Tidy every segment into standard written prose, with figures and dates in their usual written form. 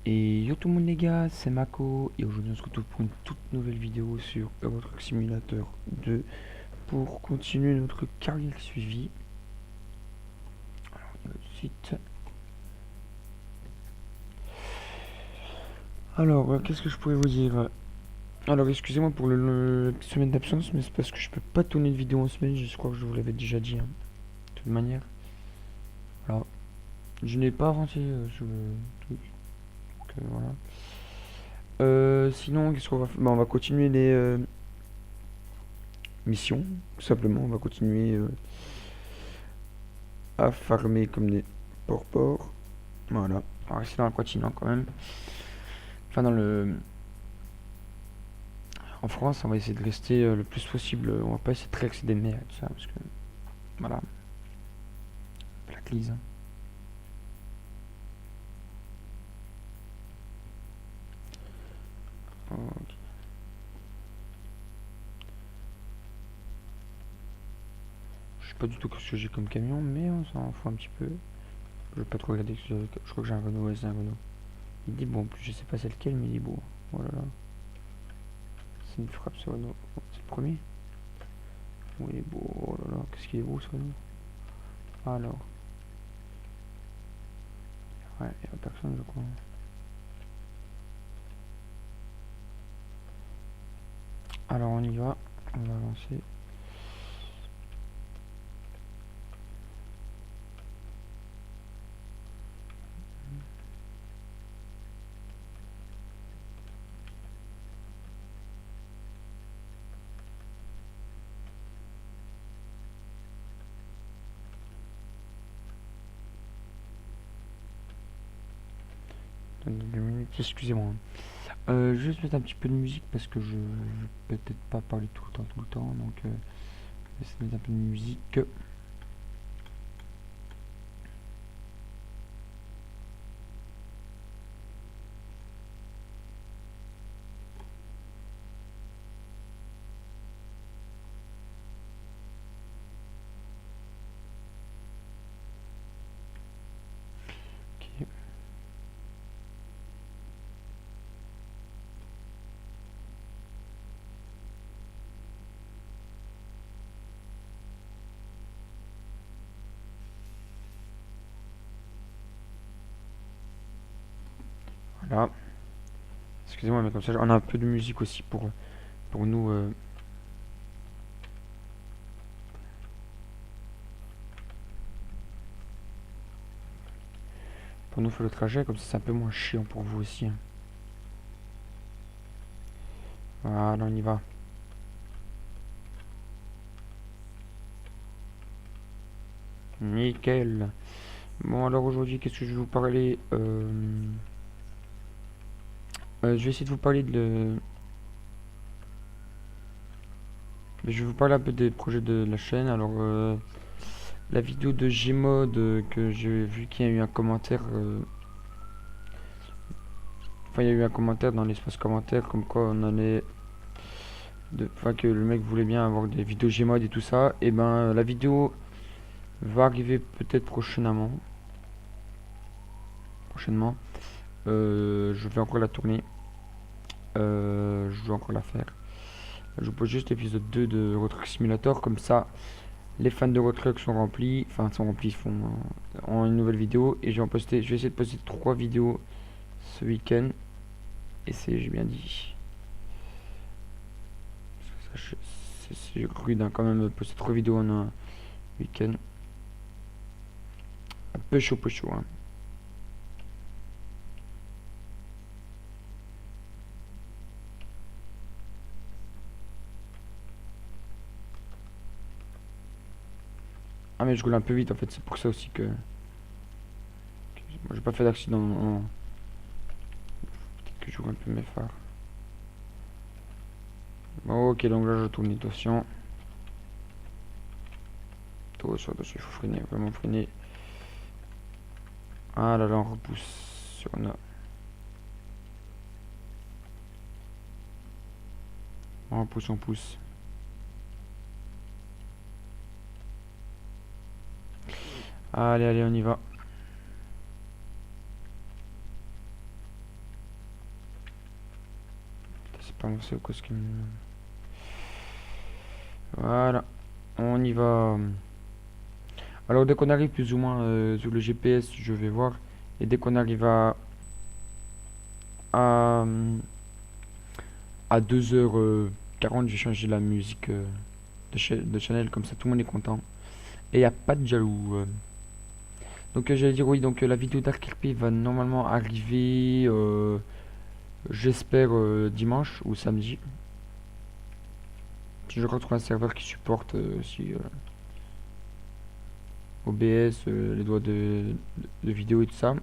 Et yo tout le monde les gars, c'est Mako et aujourd'hui on se retrouve pour une toute nouvelle vidéo sur Euro Truck Simulator 2 pour continuer notre carrière suivie. Alors on y va tout de suite. Alors qu'est-ce que je pourrais vous dire? Alors excusez-moi pour la petite semaine d'absence, mais c'est parce que je peux pas tourner de vidéo en semaine, je crois que je vous l'avais déjà dit, hein. De toute manière. Alors je n'ai pas avancé sur le truc, donc voilà. Sinon qu'est-ce qu'on va faire? Bah, on va continuer les missions, tout simplement, on va continuer à farmer comme des porcs. Voilà. On va rester dans le continent quand même. Enfin, en France, on va essayer de rester le plus possible. On va pas essayer de traverser des mers et tout ça. Parce que, voilà, la crise, hein. Ok. Je sais pas du tout ce que j'ai comme camion, mais on s'en fout un petit peu. Je vais pas trop regarder. Je crois que j'ai un Renault. Ouais, c'est un Renault. Il dit bon, en plus, je sais pas c'est lequel, mais il est beau. Oh là là. C'est une frappe ce Renault. Oh, c'est le premier. Oh, il est beau. Oh là là. Qu'est-ce qu'il est beau ce Renault. Alors. Ouais, il y a personne, je crois. Alors on y va, on va avancer. Attendez 2 minutes, excusez-moi. Je vais juste mettre un petit peu de musique parce que je vais peut-être pas parler tout le temps, donc je vais essayer de mettre un peu de musique. Ok. Voilà. Excusez-moi, mais comme ça, on a un peu de musique aussi pour nous. Pour nous faire le trajet, comme ça c'est un peu moins chiant pour vous aussi, hein. Voilà, on y va. Nickel. Bon, alors aujourd'hui, qu'est-ce que je vais vous parler je vais essayer de vous parler de. Je vais vous parler un peu des projets de la chaîne. Alors, la vidéo de Gmod que j'ai vu qu'il y a eu un commentaire. Enfin, il y a eu un commentaire dans l'espace commentaire comme quoi on allait. Enfin, que le mec voulait bien avoir des vidéos Gmod et tout ça. Et ben, la vidéo va arriver peut-être prochainement. Prochainement. Je vais encore la tourner. Je dois encore la faire. Je vous pose juste l'épisode 2 de Euro Truck Simulator. Comme ça, les fans de Euro Truck sont remplis. Enfin, sont remplis, ils font en une nouvelle vidéo. Et je vais essayer de poster 3 vidéos ce week-end. Et j'ai bien dit. C'est rude, hein, quand même, poster 3 vidéos en un week-end. Un peu chaud, hein. Ah, mais je roule un peu vite en fait, c'est pour ça aussi que. Moi, j'ai pas fait d'accident. Peut-être que je roule un peu mes phares. Bon, ok, donc là je tourne, attention. Attention, il faut freiner, vraiment freiner. Ah là là, on repousse sur une. On pousse, on pousse. Allez, allez, on y va. C'est pas c'est quoi ce qui me... Voilà, on y va. Alors dès qu'on arrive plus ou moins sur le GPS, je vais voir. Et dès qu'on arrive à, à 2h40, j'ai changé la musique de Chanel, comme ça tout le monde est content. Et il n'y a pas de jaloux. Donc j'allais dire oui, donc la vidéo Dark RP va normalement arriver, j'espère, dimanche ou samedi. Si je retrouve un serveur qui supporte aussi OBS, les droits de vidéo et tout ça.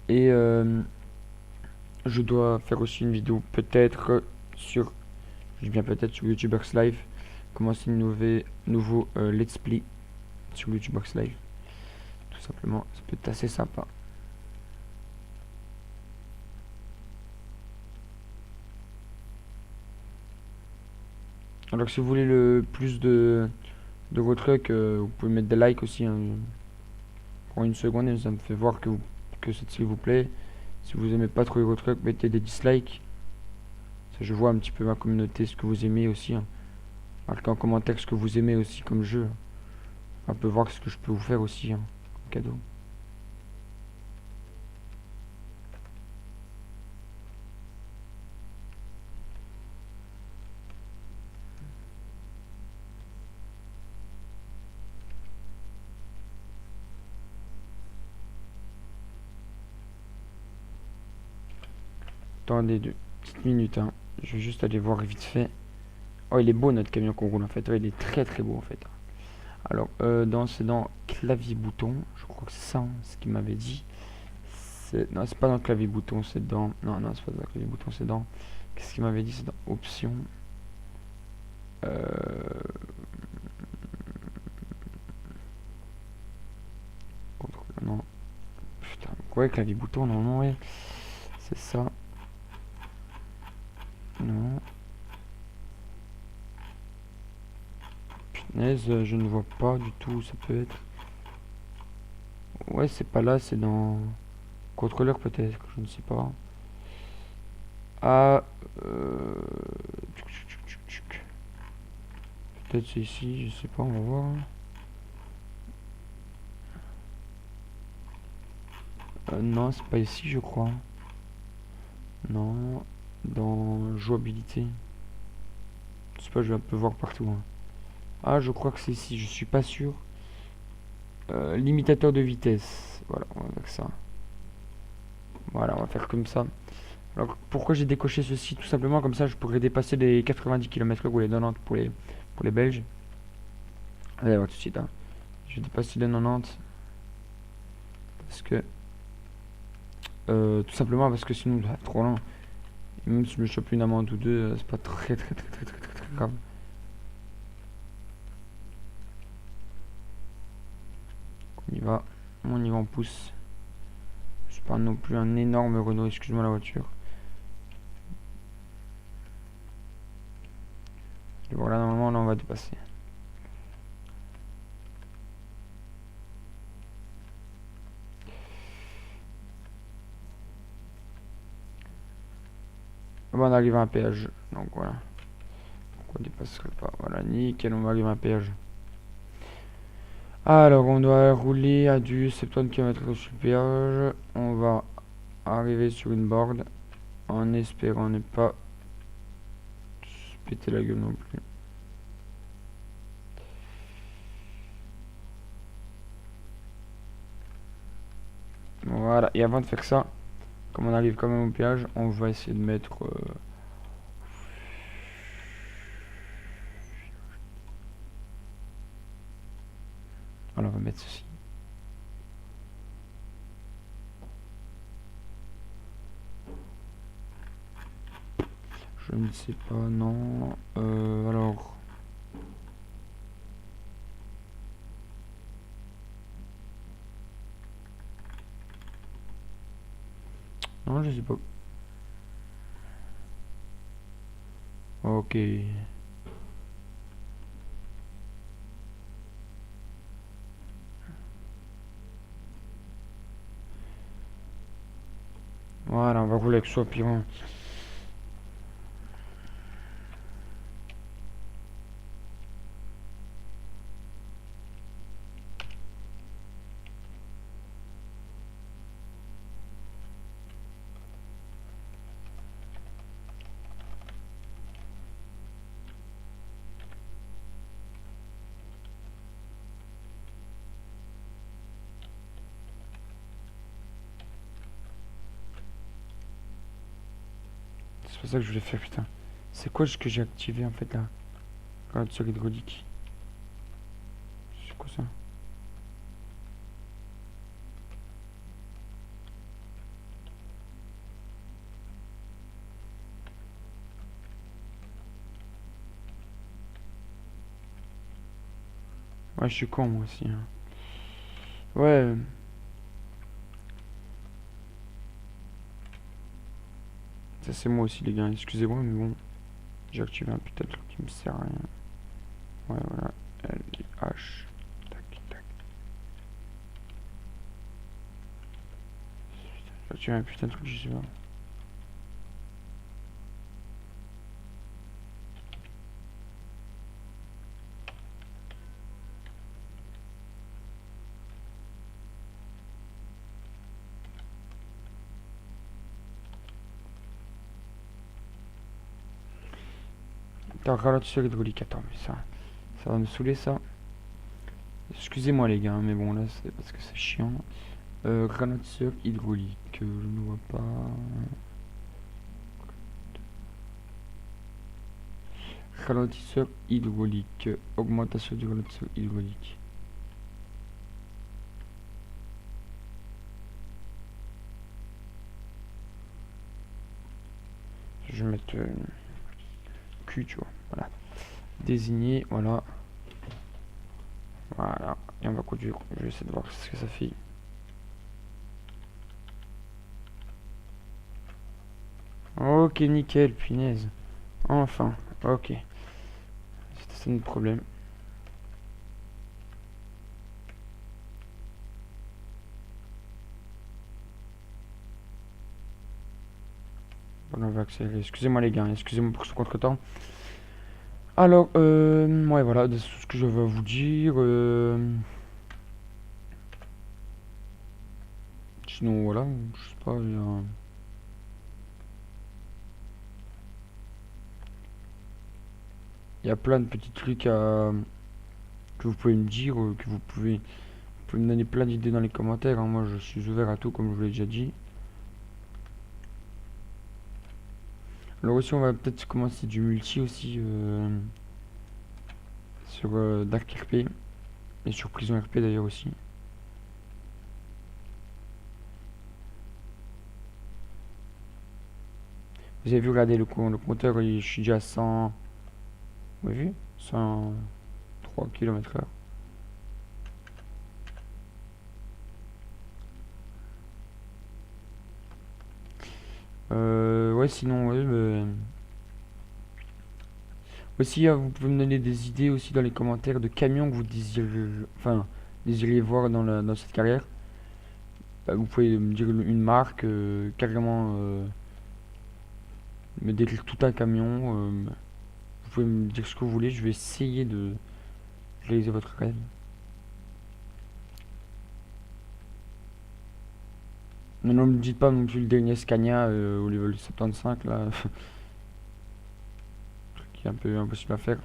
Et je dois faire aussi une vidéo peut-être sur, je dis bien peut-être sur YouTubers Live, commencer une nouveau Let's Play sur YouTubers Live. Tout simplement, ça peut être assez sympa. Alors si vous voulez le plus de vos trucs, vous pouvez mettre des likes aussi hein, pour une seconde et ça me fait voir que cette s'il vous plaît. Si vous aimez pas trop vos trucs, mettez des dislikes. Ça, je vois un petit peu ma communauté, ce que vous aimez aussi. Hein. Marquez en commentaire ce que vous aimez aussi comme jeu. On peut voir ce que je peux vous faire aussi hein, comme cadeau. Attendez 2 petites minutes. Hein. Je vais juste aller voir vite fait. Oh, il est beau notre camion qu'on roule en fait. Ouais, il est très très beau en fait. Alors, c'est dans clavier bouton. Je crois que c'est ça, hein, ce qu'il m'avait dit. Non, c'est pas dans clavier bouton, c'est dans. Non, non, c'est pas dans clavier bouton, c'est dans. Qu'est-ce qu'il m'avait dit? C'est dans option. Euh... Non. Putain, ouais, clavier bouton, non, ouais. C'est ça. Non. Punaise, je ne vois pas du tout où ça peut être. Ouais, c'est pas là, c'est dans. Contrôleur peut-être, je ne sais pas. Ah. Peut-être c'est ici, je sais pas, on va voir. Non, c'est pas ici, je crois. Non, dans jouabilité. Je sais pas, je vais un peu voir partout. Hein. Ah, je crois que c'est ici, je suis pas sûr. Limitateur de vitesse. Voilà, on va faire ça. Voilà, on va faire comme ça. Alors, pourquoi j'ai décoché ceci? Tout simplement, comme ça, je pourrais dépasser les 90 km/h ou les 90 pour les Belges. Allez, on va tout de suite. Hein. Je vais dépasser les 90. Parce que... tout simplement parce que sinon, c'est trop lent. Et même si je me chope une amende ou deux, c'est pas très grave. On y va, on pousse. Je suis pas non plus un énorme Renault, excuse-moi la voiture. Et voilà, normalement là on va dépasser. Bon, on arrive à un péage, donc voilà. Pourquoi on dépasserait pas? Voilà, nickel, on va arriver à un péage. Alors, on doit rouler à du 70 km sur le péage. On va arriver sur une borne en espérant ne pas se péter la gueule non plus. Voilà, et avant de faire ça, comme on arrive quand même au péage, on va essayer de mettre... Alors, on va mettre ceci. Je ne sais pas, non. Alors... Non, je sais pas. Ok. Voilà, on va rouler avec Soipiron. pas ça que je voulais faire, putain. C'est quoi ce que j'ai activé en fait là? Ralentisseur hydraulique. C'est quoi ça? Ouais, je suis con moi aussi, hein. Ouais. Ça c'est moi aussi les gars, excusez-moi mais bon. J'ai activé un putain de truc qui me sert à rien. Ouais voilà. LH. Tac tac. J'ai activé un putain de truc, je sais pas. Attends, ralentisseur hydraulique, attends mais ça va me saouler ça. Excusez-moi les gars, mais bon là c'est parce que c'est chiant. Ralentisseur hydraulique, je ne vois pas. Ralentisseur hydraulique, augmentation du ralentisseur hydraulique. Je vais mettre Q, tu vois, voilà. Désigner, voilà. Voilà, et on va conduire. Je vais essayer de voir ce que ça fait. Ok, nickel, punaise. Enfin, ok. C'était ça notre problème. Bon, on va accélérer. Excusez-moi les gars, excusez-moi pour ce contretemps. Alors, ouais, voilà, c'est tout ce que je vais vous dire. Sinon, voilà, je sais pas, il y a plein de petits trucs que vous pouvez me dire, que vous pouvez me donner plein d'idées dans les commentaires, hein. Moi, je suis ouvert à tout, comme je vous l'ai déjà dit. Alors aussi, on va peut-être commencer du multi aussi sur Dark RP et sur Prison RP d'ailleurs aussi. Vous avez vu, regardez le compteur, je suis déjà à 100. Vous avez vu 103 km/h. Ouais, sinon, ouais, aussi, vous pouvez me donner des idées aussi dans les commentaires de camions que vous désiriez voir dans cette carrière. Bah, vous pouvez me dire une marque, carrément me décrire tout un camion. Vous pouvez me dire ce que vous voulez, je vais essayer de réaliser votre rêve. Non, ne me dites pas non plus le dernier Scania au level 75 là, qui est un peu impossible à faire.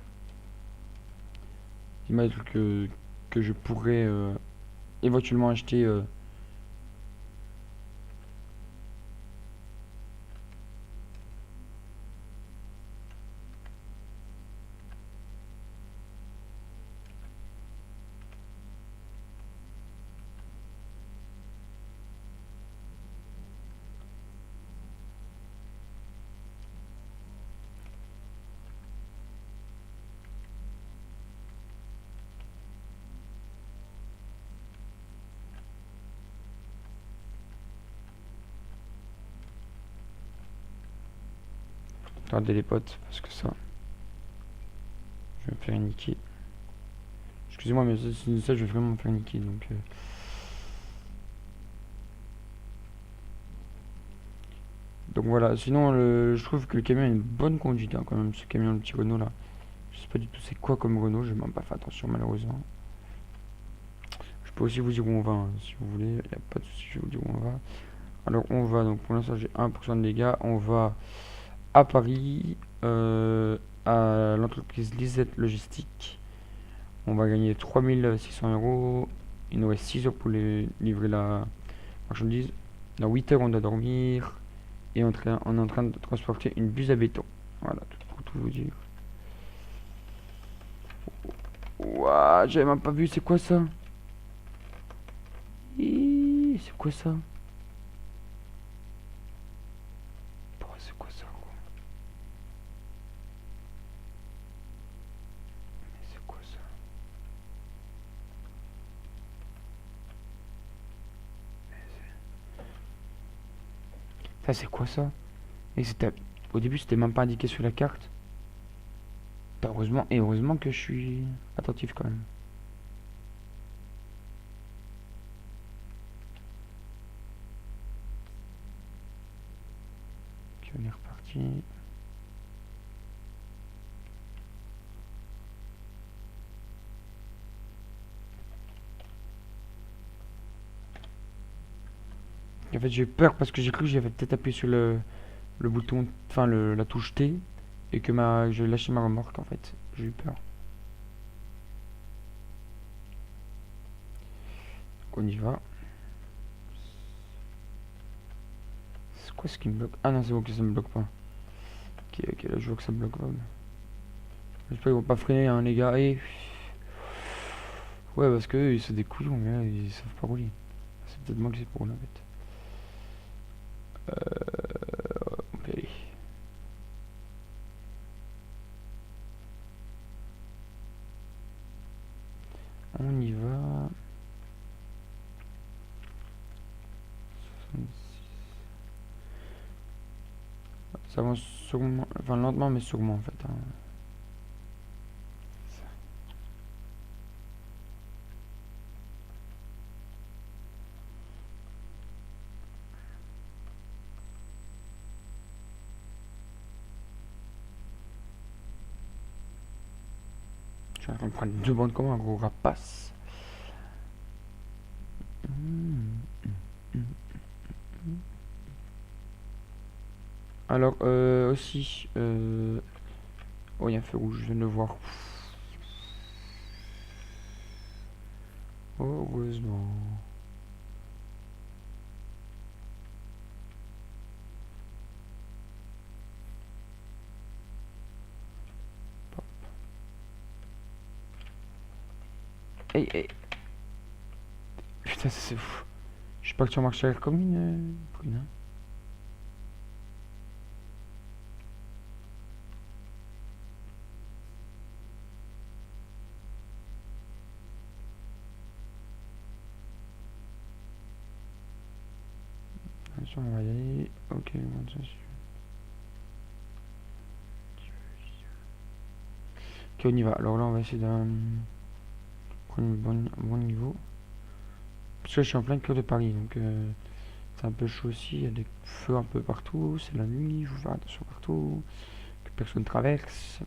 Imagine que je pourrais éventuellement acheter. Regardez les potes, parce que ça, je vais me faire niquer. Excusez-moi, mais ça, je vais vraiment me faire niquer, donc voilà, sinon je trouve que le camion a une bonne conduite hein, quand même, ce camion, le petit Renault là. Je sais pas du tout c'est quoi comme Renault, j'ai même pas fait attention malheureusement. Je peux aussi vous dire où on va hein, si vous voulez, il a pas de souci, je vais vous dire où on va. Alors on va, donc pour l'instant j'ai 1% de dégâts, on va à Paris, à l'entreprise Lisette Logistique. On va gagner 3600 €. Il nous reste 6 heures pour livrer la marchandise. Dans 8 heures on doit dormir. Et on est en train de transporter une buse à béton. Voilà, pour tout vous dire. Ouah, j'avais même pas vu, c'est quoi ça? C'est quoi ça? C'est quoi ça, quoi? C'est quoi ça? Ça, c'est quoi ça? Et c'était... Au début, c'était même pas indiqué sur la carte. Heureusement que je suis attentif quand même. Ok, on est reparti. En fait, j'ai eu peur parce que j'ai cru que j'avais peut-être appuyé sur le bouton, enfin la touche T, et que je lâchais ma remorque en fait. J'ai eu peur. Donc, on y va. C'est quoi ce qui me bloque? Ah non, c'est bon que ça me bloque pas. Ok, là je vois que ça me bloque pas. J'espère qu'ils vont pas freiner, hein, les gars. Et... Ouais, parce que eux, ils sont des couillons, mais là, ils savent pas rouler. C'est peut-être moi que c'est pour rouler en fait. On peut y aller. On y va. Ça avance sûrement, enfin lentement mais sûrement en fait, hein. Je suis en train de prendre 2 bandes comme un gros rapace. Alors, aussi, oh, il y a un feu rouge, je viens de le voir. Heureusement. Hey. Putain, ça c'est fou. Je sais pas que tu marches arrière comme une prune, hein. Attention, on va y aller. Ok, bon, ça suit. Ok, on y va. Alors là, on va essayer de prendre un bon niveau. Parce que je suis en plein cœur de Paris, donc c'est un peu chaud aussi. Il y a des feux un peu partout. C'est la nuit, il faut faire attention partout. Que personne traverse.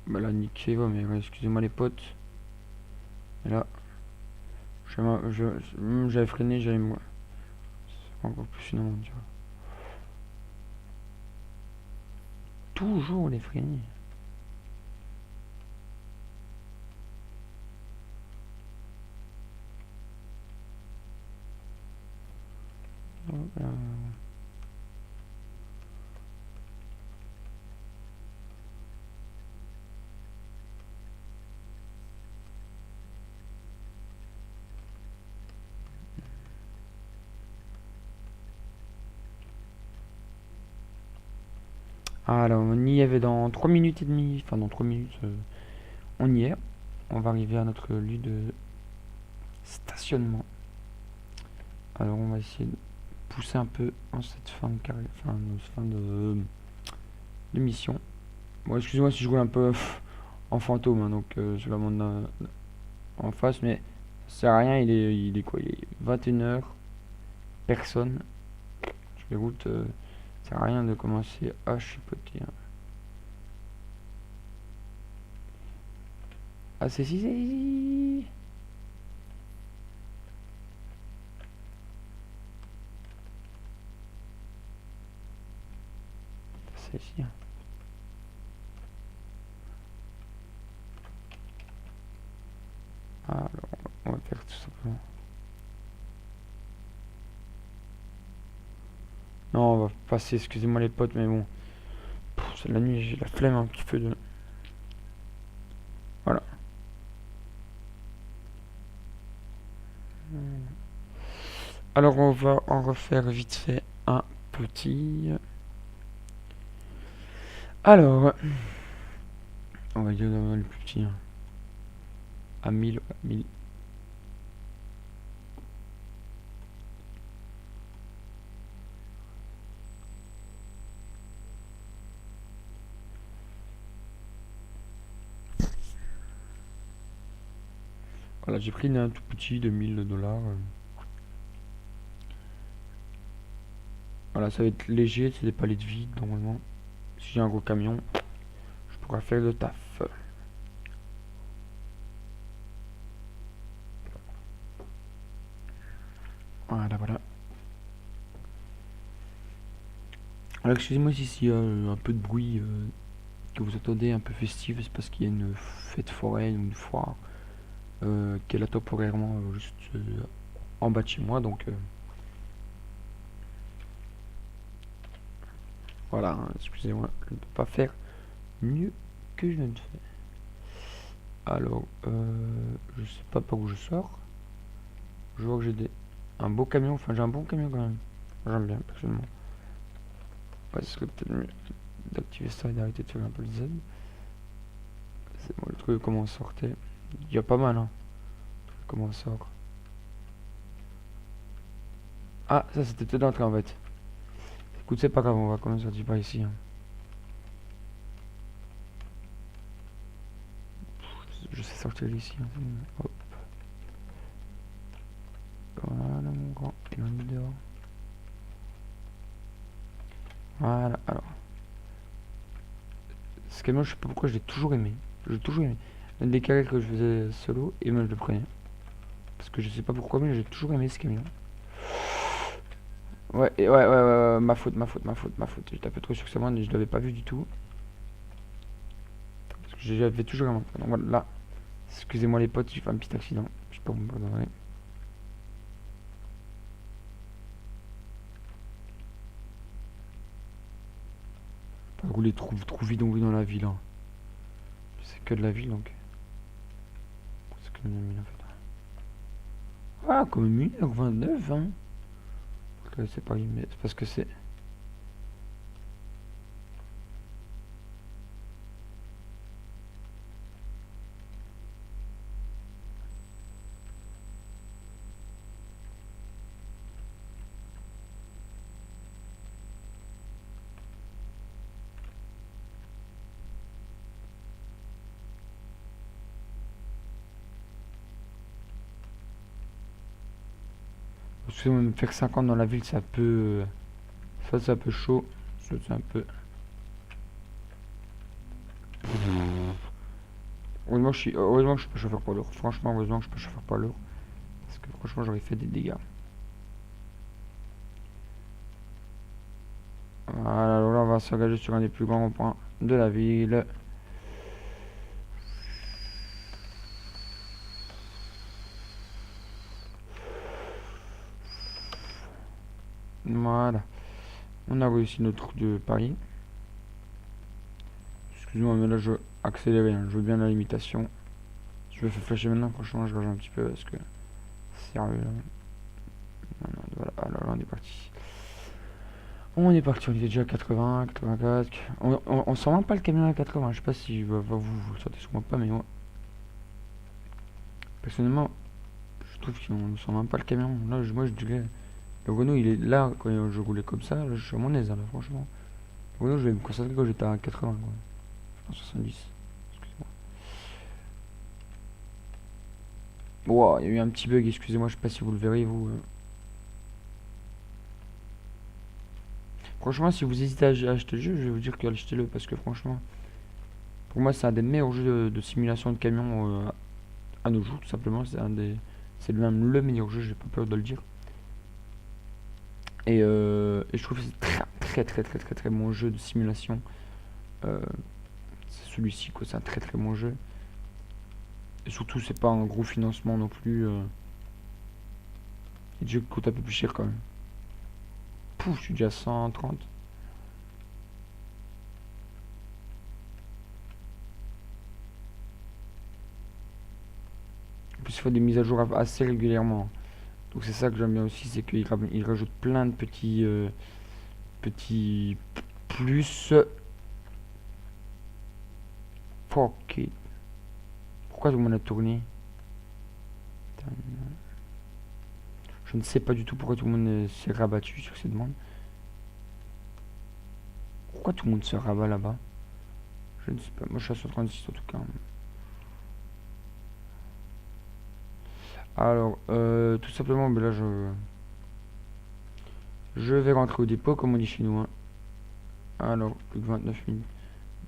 Bah là, niqué, ouais, mais ouais, excusez-moi les potes. Et là, j'avais freiné, j'avais moi. C'est encore plus finalement, tu vois. Toujours les freiner. Alors, on y avait dans 3 minutes et demie. Enfin, dans 3 minutes, on y est. On va arriver à notre lieu de stationnement. Alors, on va essayer de pousser un peu en cette fin de carrière, enfin, fin de mission. Bon, excusez-moi si je roule un peu en fantôme, hein, donc je la montre en face, mais ça sert à rien. Il est quoi? Il est 21h. Personne. Sur les routes, ça sert à rien de commencer à chipoter, hein. Ah, c'est si. C'est si, hein. Alors, tout simplement. Non, on va passer, excusez-moi les potes, mais bon. C'est la nuit, j'ai la flemme un petit peu de... Voilà. Alors on va en refaire vite fait un petit... Alors, on va dire le plus petit. Hein. À 1000, 1000. Voilà, j'ai pris un tout petit de 1000 $. Voilà, ça va être léger, c'est des palettes vides normalement. Si j'ai un gros camion, je pourrais faire le taf. Voilà, voilà. Alors excusez-moi si y a un peu de bruit que vous entendez un peu festif, c'est parce qu'il y a une fête foraine ou une foire qui est là temporairement juste en bas de chez moi, donc voilà, hein, excusez-moi, je ne peux pas faire mieux que je ne le fais. Alors, je sais pas par où je sors. Je vois que un beau camion, enfin j'ai un bon camion quand même. J'aime bien personnellement. Ouais, ce serait peut-être mieux d'activer ça et d'arrêter de faire un peu le Z. C'est bon, le truc comment on sortait. Il y a pas mal hein. Comment on sort. Ah, ça c'était peut-être l'entrée en fait. Écoute, c'est pas grave, on va quand même sortir par ici. Hein. Je sais sortir d'ici. Hein. Hop. Voilà mon grand. Et on est dehors. Voilà, alors. Ce camion, je sais pas pourquoi je l'ai toujours aimé. J'ai toujours aimé. Même des carrés que je faisais solo, et moi je le prenais. Parce que je sais pas pourquoi, mais j'ai toujours aimé ce camion. Ouais, ouais, ma faute, ma faute, ma faute, ma faute. J'étais un peu trop sûr que c'est moi, mais je l'avais pas vu du tout. Parce que j'avais toujours aimé. Donc voilà, là. Excusez-moi les potes, j'ai fait un petit accident. Je sais pas où me pardonner. Pas rouler trop vite dans la ville. Hein. C'est que de la ville donc. C'est que de la ville en fait. Ah, comme 1h29, hein. C'est pas mais c'est parce que c'est. Excusez-moi, me faire 50 dans la ville, c'est un peu. Ça, c'est un peu chaud. Ça, c'est un peu. Heureusement que je suis pas chauffeur poids lourd. Franchement, heureusement que je suis pas chauffeur poids lourd. Parce que franchement, j'aurais fait des dégâts. Voilà, alors là, on va s'engager sur un des plus grands points de la ville. Voilà. On a réussi notre truc de Paris. Excuse-moi, mais là, je veux accélérer. Hein. Je veux bien la limitation. Si je me fais flasher maintenant, franchement, je rejoins un petit peu parce que. Sérieux, là. Non, voilà, alors là, on est parti. On est parti, on était déjà à 80, 84. On sent même pas le camion à 80. Je sais pas si vous le sentez sur moi pas, mais moi. Personnellement, je trouve qu'on ne sent même pas le camion. Là, moi, je dirais. Le Renault, il est là quand je roulais comme ça. Là, je suis à mon aise, là, franchement. Le Renault, je vais me concentrer quand j'étais à 80, quoi. En 70. Excusez-moi. Wow, il y a eu un petit bug, excusez-moi, je sais pas si vous le verrez, vous. Franchement, si vous hésitez à acheter le jeu, je vais vous dire que achetez-le parce que franchement, pour moi, c'est un des meilleurs jeux de simulation de camion à nos jours, tout simplement. C'est même le meilleur jeu, j'ai pas peur de le dire. Et je trouve que c'est très bon jeu de simulation. C'est celui-ci, quoi, c'est un très bon jeu. Et surtout, c'est pas un gros financement non plus. Les jeux coûtent un peu plus cher quand même. Pouf, je suis déjà à 130. En plus, il faut des mises à jour assez régulièrement. Donc c'est ça que j'aime bien aussi, c'est qu'il rajoute plein de petits plus. Ok. Pourquoi tout le monde a tourné? Je ne sais pas du tout pourquoi tout le monde s'est rabattu sur cette demande. Pourquoi tout le monde se rabat là-bas? Je ne sais pas. Moi je suis à 136 en tout cas. Alors, tout simplement, ben là je vais rentrer au dépôt comme on dit chez nous. Hein. Alors, plus que 29 minutes.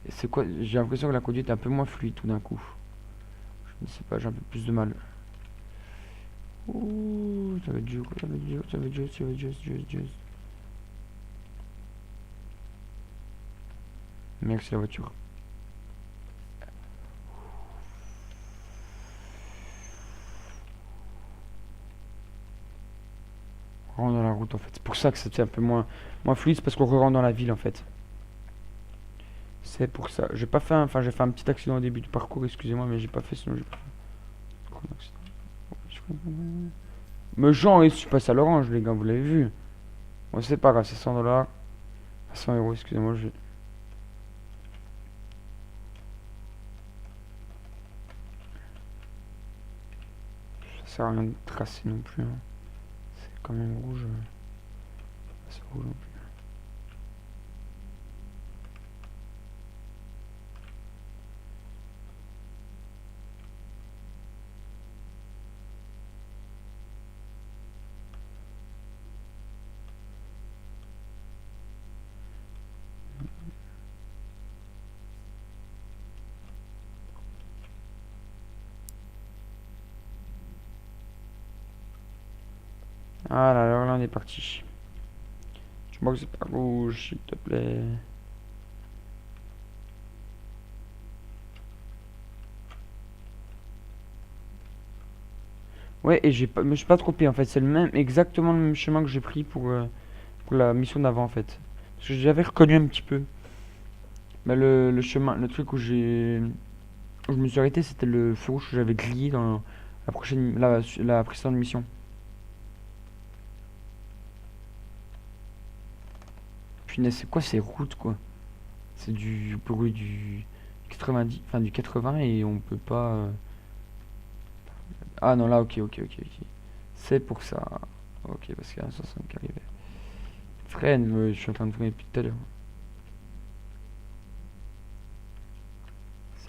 C'est quoi? J'ai l'impression que la conduite est un peu moins fluide tout d'un coup. Je ne sais pas, j'ai un peu plus de mal. Ouh, ça va être dur, ça va être dur, ça va être dur, ça va être dur, ça va être dur. Merci la voiture. On rentre dans la route en fait. C'est pour ça que c'était un peu moins fluide, c'est parce qu'on rentre dans la ville en fait. C'est pour ça. J'ai pas fait enfin j'ai fait un petit accident au début du parcours, excusez-moi, mais j'ai pas fait sinon j'ai pas fait. Mais genre, je suis passé à l'orange, les gars, vous l'avez vu. Bon, c'est pas grave, c'est 100 dollars. 100 euros, excusez-moi, ça sert à rien de tracer non plus. Hein. C'est quand même rouge. C'est rouge non plus. Ah là, alors là, on est parti. Je vois que c'est pas rouge, s'il te plaît. Ouais, et je me suis pas trompé en fait. C'est le même, exactement le même chemin que j'ai pris pour la mission d'avant en fait. Parce que j'avais reconnu un petit peu. Mais le chemin, le truc où je me suis arrêté, c'était le feu rouge que j'avais grillé dans la précédente mission. Punaise, c'est quoi ces routes quoi? C'est du bruit du 90, enfin du 80 et on peut pas. Ah non, là, ok. C'est pour ça. Ok, parce qu'il y a un 60 qui arrivait. Freine, je suis en train de freiner depuis tout à l'heure.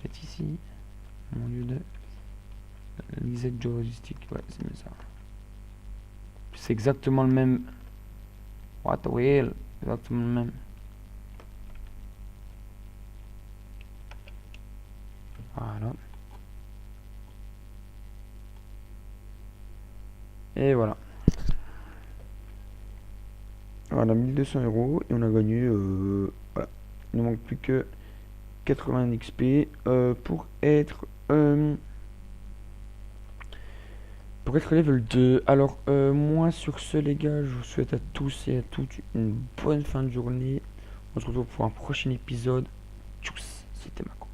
C'est ici. Mon lieu de. Lisette logistique, ouais, c'est mieux ça. C'est exactement le même. What the wheel? Exactement le même. Voilà. Et voilà. Voilà, 1200 euros et on a gagné. Voilà. Il ne manque plus que 80 XP pour être level 2. Alors, moi, sur ce, les gars, je vous souhaite à tous et à toutes une bonne fin de journée. On se retrouve pour un prochain épisode. Tchuss, c'était Mako.